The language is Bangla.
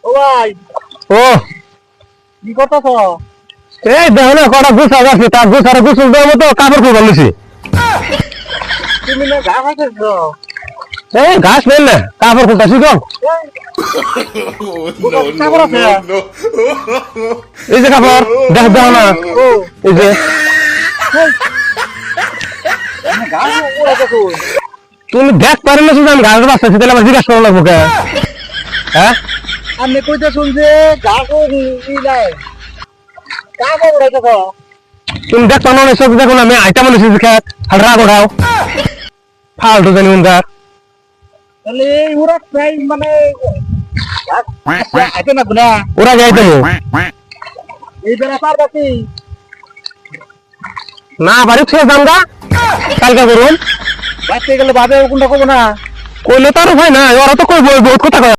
ও ভাই ও কি করতেছ? এই দেখো না কটা গুছা আছে তার গুছারে গুছল দেওয়ার মতো কাপড় খুব ভালোছি তুমি না ঘা খাইতেছ? এই ঘাস পেল না কাপড় খুলতেছি তো কাপড় আছে? এই যে কাপড় দেখ দাও না ও এই যে ঘা উড়াইতে কই? তুমি দেখ পারি না শুধু আমি ঘাস বাঁচতেছি তাহলে আমার জিজ্ঞাসা করা লাগবো কে হ্যাঁ আমি কইতে শুনছে ঘা ই নাই কাপড় উড়াইতেছ? তুমি দেখ পানো না সব দেখো না আমি আইটা মানুষ খেত আর রাগ ওঠাও ফালতু জানি উনকার তাহলে এই উড়া প্রায় মানে আইতে না গুনা ওরা যাইতে এই বেলা পারবা কি? না বাড়ি খেয়ে যাম গা কালকে করুন বাঁচতে গেলে ভাবে কোনটা কব না কইলে তো আর হয় না ওরা তো কইবো বহুত কথা কয়